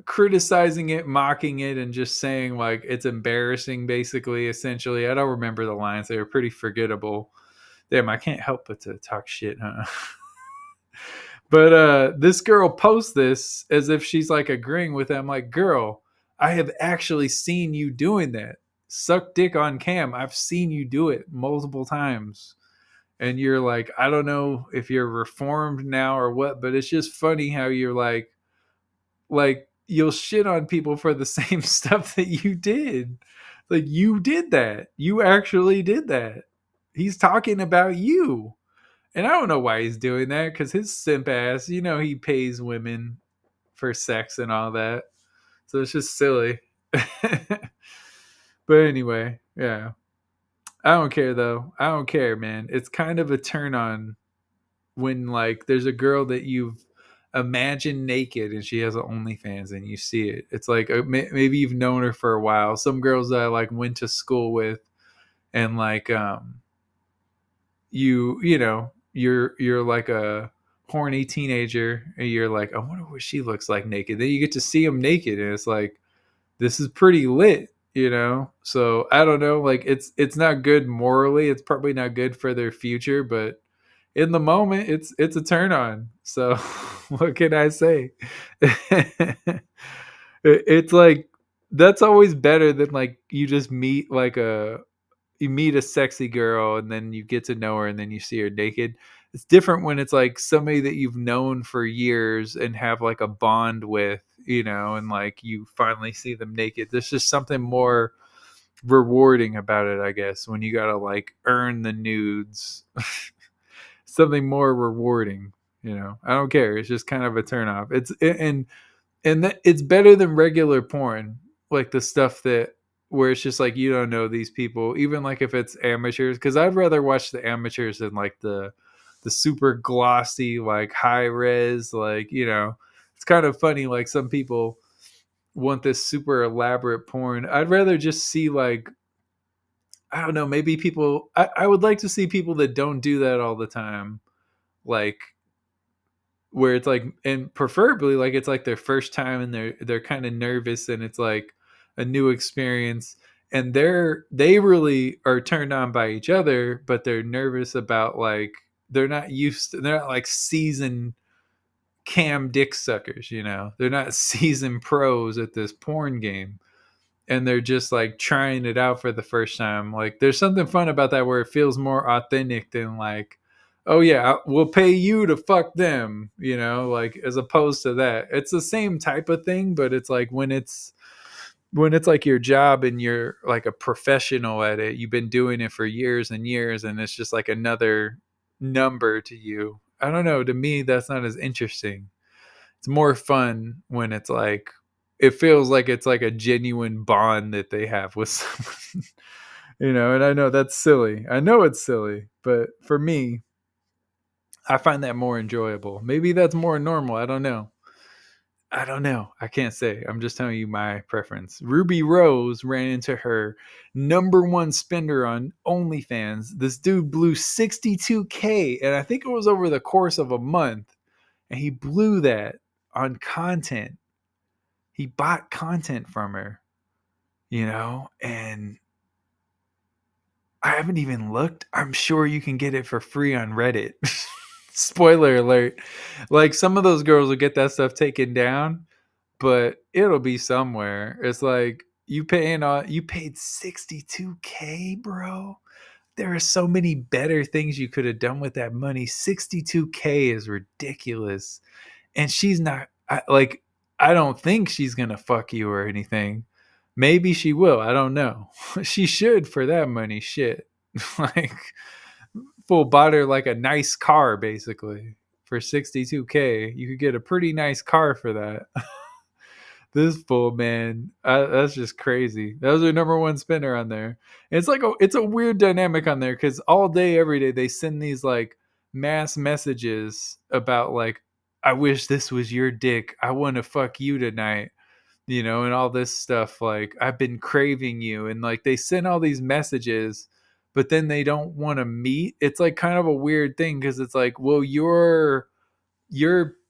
criticizing it, mocking it, and just saying like it's embarrassing, basically, essentially. I don't remember the lines; they were pretty forgettable. Damn, I can't help but to talk shit, huh? But this girl posts this as if she's like agreeing with them. Like, girl, I have actually seen you doing that. Suck dick on cam. I've seen you do it multiple times. And you're like, I don't know if you're reformed now or what, but it's just funny how you're like you'll shit on people for the same stuff that you did. Like, you did that. You actually did that. He's talking about you. And I don't know why he's doing that, because his simp ass, he pays women for sex and all that. So it's just silly. But anyway, yeah. I don't care, though. I don't care, man. It's kind of a turn on when, like, there's a girl that you've imagined naked and she has an OnlyFans and you see it. It's like maybe you've known her for a while. Some girls that I, like, went to school with, and, like, you're like a horny teenager and you're like, I wonder what she looks like naked. Then you get to see them naked and it's like, this is pretty lit, so I don't know, like, it's not good morally. It's probably not good for their future, but in the moment it's a turn on. So what can I say? It's like, that's always better than, like, you just meet like you meet a sexy girl and then you get to know her and then you see her naked. It's different when it's like somebody that you've known for years and have like a bond with, and like you finally see them naked. There's just something more rewarding about it, I guess, when you gotta like earn the nudes. Something more rewarding, I don't care. It's just kind of a turn off. And that it's better than regular porn, like the stuff that where it's just like you don't know these people, even like if it's amateurs. Because I'd rather watch the amateurs than like the super glossy, like high res, like, it's kind of funny. Like, some people want this super elaborate porn. I'd rather just see, like, I don't know, maybe people. I would like to see people that don't do that all the time, like, where it's like, and preferably like it's like their first time and they're kind of nervous and it's like a new experience, and they really are turned on by each other, but they're nervous about, like, they're not like seasoned cam dick suckers, they're not seasoned pros at this porn game, and they're just like trying it out for the first time. Like, there's something fun about that where it feels more authentic than like, oh yeah, we'll pay you to fuck them, like, as opposed to that. It's the same type of thing, but it's like when it's like your job and you're like a professional at it, you've been doing it for years and years, and it's just like another number to you. I don't know, to me that's not as interesting. It's more fun when it's like, it feels like it's like a genuine bond that they have with someone. And I know that's silly. I know it's silly, but for me, I find that more enjoyable. Maybe that's more normal. I don't know. I can't say. I'm just telling you my preference. Rubi Rose ran into her number one spender on OnlyFans. This dude blew $62K, and I think it was over the course of a month. And he blew that on content. He bought content from her, and I haven't even looked. I'm sure you can get it for free on Reddit. Spoiler alert. Like, some of those girls will get that stuff taken down, but it'll be somewhere. It's like, You paid 62K, bro. There are so many better things you could have done with that money. 62K is ridiculous. And she's not I don't think she's going to fuck you or anything. Maybe she will. I don't know. She should for that money. Shit. Like, full bought her like a nice car basically for 62K. You could get a pretty nice car for that. This fool, man, that's just crazy. That was their number one spender on there. And it's a weird dynamic on there because all day, every day, they send these like mass messages about like, I wish this was your dick. I want to fuck you tonight, and all this stuff. Like, I've been craving you, and like they send all these messages, but then they don't want to meet. It's like kind of a weird thing because it's like, well, you're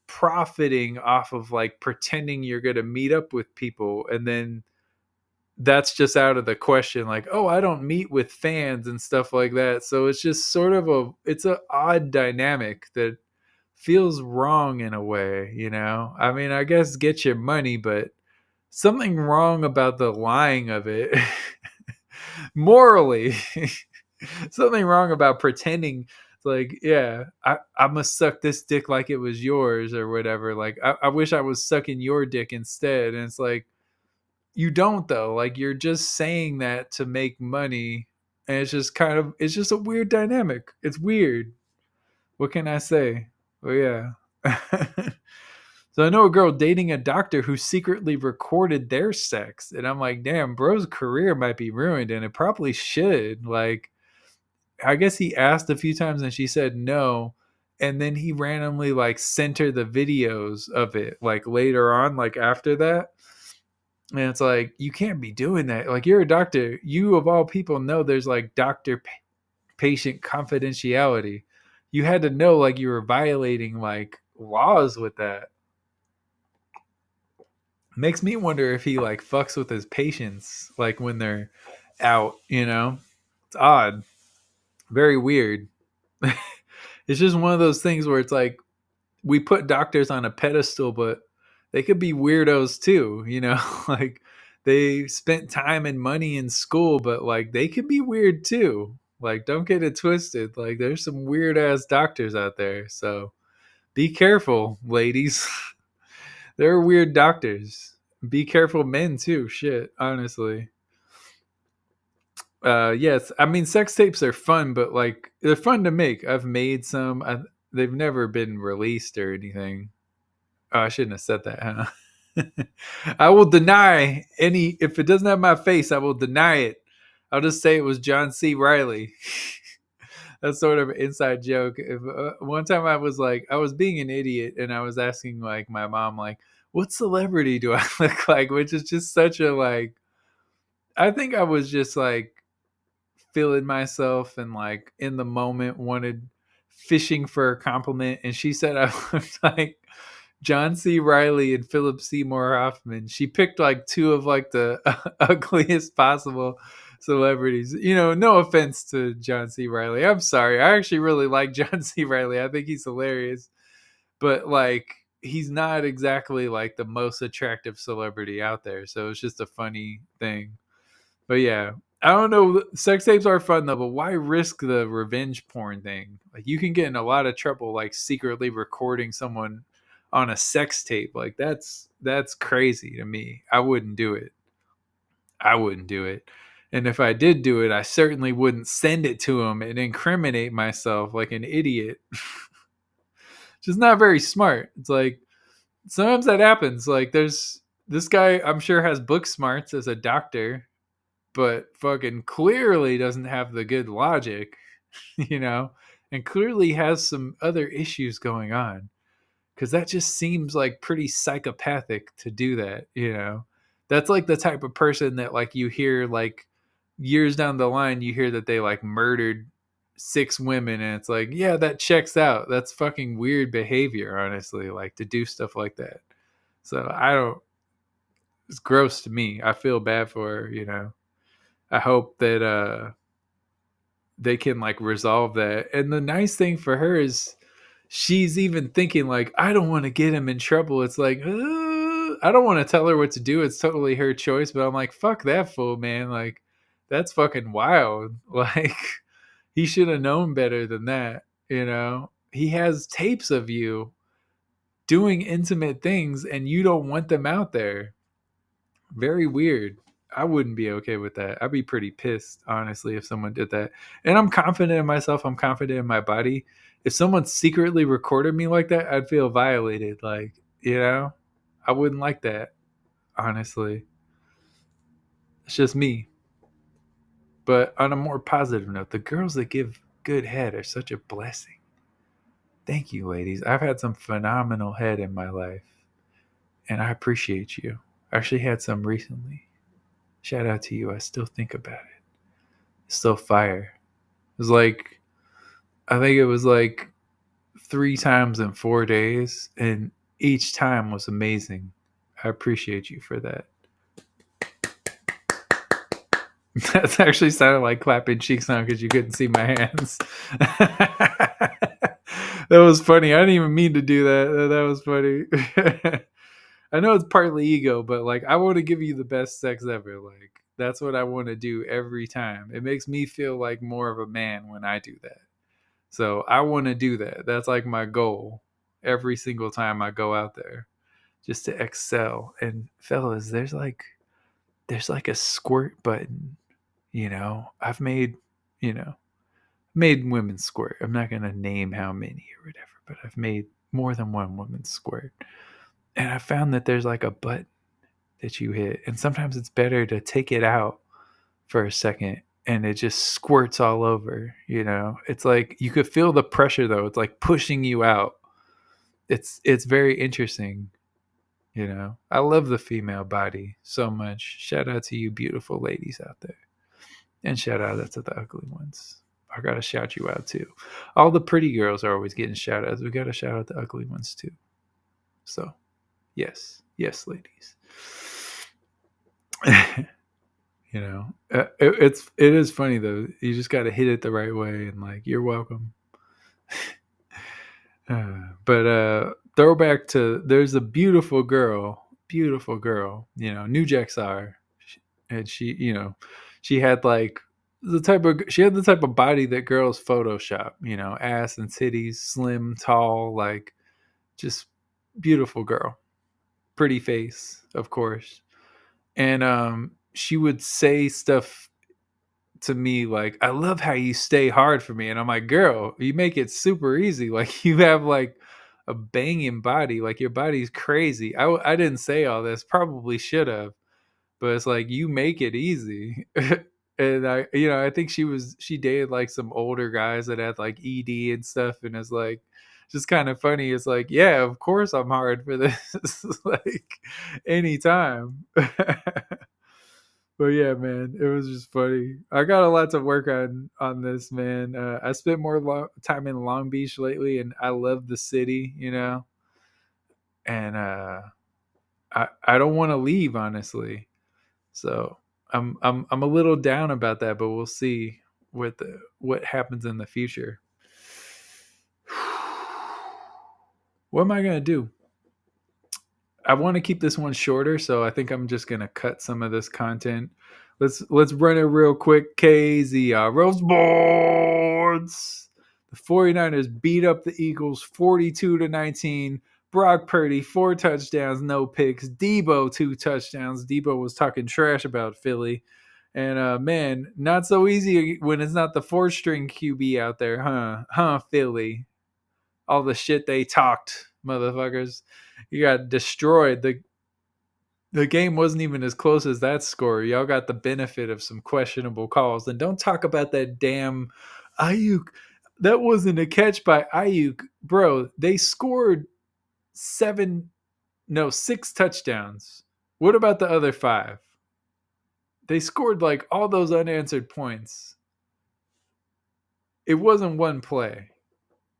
profiting off of like pretending you're going to meet up with people, and then that's just out of the question. Like, oh, I don't meet with fans and stuff like that. So it's just sort of it's a odd dynamic that feels wrong in a way. I mean, I guess get your money, but something wrong about the lying of it. Morally. Something wrong about pretending like, yeah, I must suck this dick like it was yours or whatever. Like, I wish I was sucking your dick instead. And it's like, you don't though. Like, you're just saying that to make money. And it's just a weird dynamic. It's weird. What can I say? Oh yeah. So I know a girl dating a doctor who secretly recorded their sex. And I'm like, damn, bro's career might be ruined. And it probably should. Like, I guess he asked a few times and she said no. And then he randomly like sent her the videos of it like later on, like after that. And it's like, you can't be doing that. Like, you're a doctor. You of all people know there's like doctor patient confidentiality. You had to know like you were violating like laws with that. Makes me wonder if he like fucks with his patients like when they're out, It's odd. Very weird. It's just one of those things where it's like we put doctors on a pedestal, but they could be weirdos too, like they spent time and money in school, but like they could be weird too. Like, don't get it twisted. Like, there's some weird ass doctors out there. So be careful, ladies. There are weird doctors. Be careful, men too. Shit, honestly. Yes, I mean, sex tapes are fun, but like they're fun to make. I've made some. They've never been released or anything. Oh, I shouldn't have said that, huh? I will deny any if it doesn't have my face. I will deny it. I'll just say it was John C. Reilly. That's sort of an inside joke. If one time I was being an idiot and I was asking like my mom like, what celebrity do I look like? Which is just such a like. I think I was just like feeling myself and like in the moment wanted fishing for a compliment, and she said I looked like John C. Reilly and Philip Seymour Hoffman. She picked like two of like the ugliest possible celebrities. No offense to John C. Reilly. I'm sorry. I actually really like John C. Reilly. I think he's hilarious. But like, he's not exactly like the most attractive celebrity out there. So it's just a funny thing. But yeah, I don't know. Sex tapes are fun though, but why risk the revenge porn thing? Like, you can get in a lot of trouble like secretly recording someone on a sex tape. Like, that's crazy to me. I wouldn't do it. And if I did do it, I certainly wouldn't send it to him and incriminate myself like an idiot. Just not very smart. It's like sometimes that happens. Like, there's this guy I'm sure has book smarts as a doctor, but fucking clearly doesn't have the good logic, and clearly has some other issues going on. Because that just seems like pretty psychopathic to do that, That's like the type of person that like you hear like years down the line, you hear that they like murdered 6 women, and it's like, yeah, that checks out. That's fucking weird behavior, honestly, like to do stuff like that. So it's gross to me. I feel bad for her, I hope that they can like resolve that. And the nice thing for her is she's even thinking like, I don't want to get him in trouble. It's like, I don't want to tell her what to do. It's totally her choice, but I'm like, fuck that fool, man. Like, that's fucking wild. Like, he should have known better than that, you know? He has tapes of you doing intimate things and you don't want them out there. Very weird. I wouldn't be okay with that. I'd be pretty pissed, honestly, if someone did that. And I'm confident in myself. I'm confident in my body. If someone secretly recorded me like that, I'd feel violated. Like, you know, I wouldn't like that, honestly. It's just me. But on a more positive note, the girls that give good head are such a blessing. Thank you, ladies. I've had some phenomenal head in my life, and I appreciate you. I actually had some recently. Shout out to you. I still think about it. It's still fire. It was like, I think it was like 3 times in 4 days, and each time was amazing. I appreciate you for that. That's actually sounded like clapping cheeks now because you couldn't see my hands. That was funny. I didn't even mean to do that. That was funny. I know it's partly ego, but like, I want to give you the best sex ever. Like, that's what I want to do every time. It makes me feel like more of a man when I do that. So I want to do that. That's like my goal every single time I go out there, just to excel. And fellas, there's like a squirt button. You know, I've made women squirt. I'm not going to name how many or whatever, but I've made more than one woman squirt. And I found that there's like a button that you hit. And sometimes it's better to take it out for a second and it just squirts all over, you know? It's like you could feel the pressure though. It's like pushing you out. It's very interesting, you know? I love the female body so much. Shout out to you beautiful ladies out there. And shout out to the ugly ones. I gotta shout you out too. All the pretty girls are always getting shout outs. We gotta shout out the ugly ones too. So, yes, ladies. You know, it is funny though. You just gotta hit it the right way, and like, you're welcome. But throwback to, there's a beautiful girl. You know, New Jack Sar, and she, you know, she had the type of body that girls Photoshop, you know, ass and titties, slim, tall, like just beautiful girl, pretty face, of course. And she would say stuff to me like, I love how you stay hard for me. And I'm like, girl, you make it super easy. Like, you have like a banging body, like your body's crazy. I didn't say all this, probably should have, but it's like, you make it easy. And I think she dated like some older guys that had like ED and stuff, and it's like just kind of funny. It's like, yeah, of course I'm hard for this. Like, anytime. But yeah, man, it was just funny. I got a lot to work on this, man. I spent more time in Long Beach lately, and I love the city, you know. And I don't want to leave, honestly. So I'm a little down about that, but we'll see what happens in the future. What am I gonna do? I want to keep this one shorter, so I think I'm just gonna cut some of this content. Let's run it real quick. KZ Rose boards. The 49ers beat up the Eagles 42-19. Brock Purdy 4 touchdowns, no picks. Debo 2 touchdowns. Debo was talking trash about Philly. And man, not so easy when it's not the 4th-string QB out there, huh? Philly. All the shit they talked, motherfuckers. You got destroyed. The game wasn't even as close as that score. Y'all got the benefit of some questionable calls. And don't talk about that damn Ayuk. That wasn't a catch by Ayuk. Bro, they scored 6 touchdowns. What about the other 5? They scored like all those unanswered points. It wasn't one play.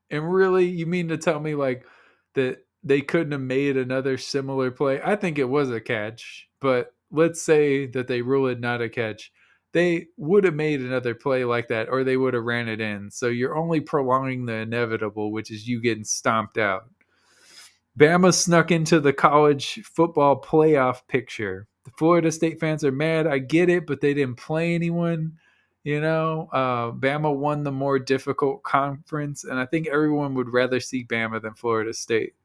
And really, you mean to tell me like that they couldn't have made another similar play? I think it was a catch, but let's say that they rule it not a catch. They would have made another play like that, or they would have ran it in. So you're only prolonging the inevitable, which is you getting stomped out. Bama snuck into the college football playoff picture. The Florida State fans are mad. I get it, but they didn't play anyone. Bama won the more difficult conference, and I think everyone would rather see Bama than Florida State.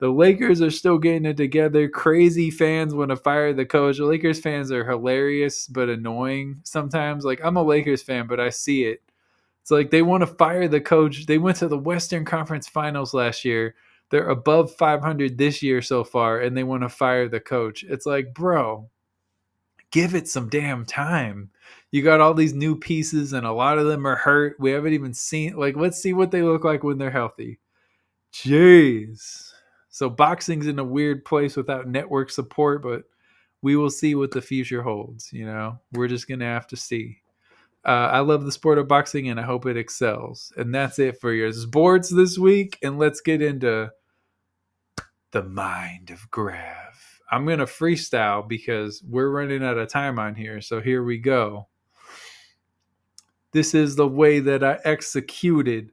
The Lakers are still getting it together. Crazy fans want to fire the coach. The Lakers fans are hilarious but annoying sometimes. Like, I'm a Lakers fan, but I see it. It's like they want to fire the coach. They went to the Western Conference Finals last year. They're above 500 this year so far, and they want to fire the coach. It's like, bro, give it some damn time. You got all these new pieces, and a lot of them are hurt. We haven't even seen, like, let's see what they look like when they're healthy. Jeez. So boxing's in a weird place without network support, but we will see what the future holds. We're just going to have to see. I love the sport of boxing, and I hope it excels. And that's it for your sports this week. And let's get into the mind of Grav. I'm going to freestyle because we're running out of time on here. So here we go. This is the way that I executed.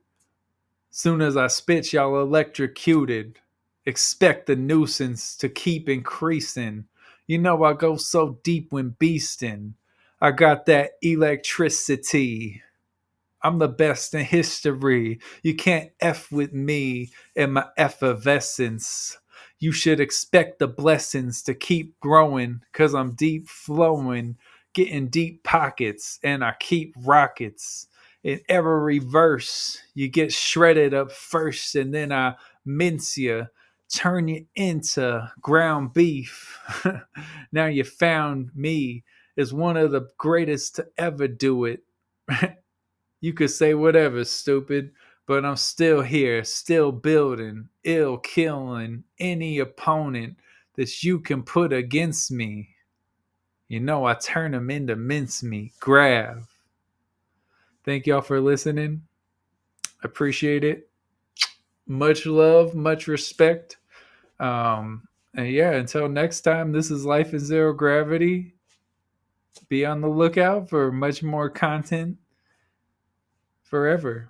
Soon as I spit, y'all electrocuted. Expect the nuisance to keep increasing. I go so deep when beasting. I got that electricity. I'm the best in history. You can't F with me and my effervescence. You should expect the blessings to keep growing, 'cause I'm deep flowing, getting deep pockets, and I keep rockets. In every verse, you get shredded up first, and then I mince you, turn you into ground beef. Now you found me as one of the greatest to ever do it. You could say whatever, stupid, but I'm still here, still building, ill killing any opponent that you can put against me. I turn them into mincemeat. Grab. Thank y'all for listening. Appreciate it. Much love, much respect. And yeah, until next time, this is Life in Zero Gravity. Be on the lookout for much more content forever.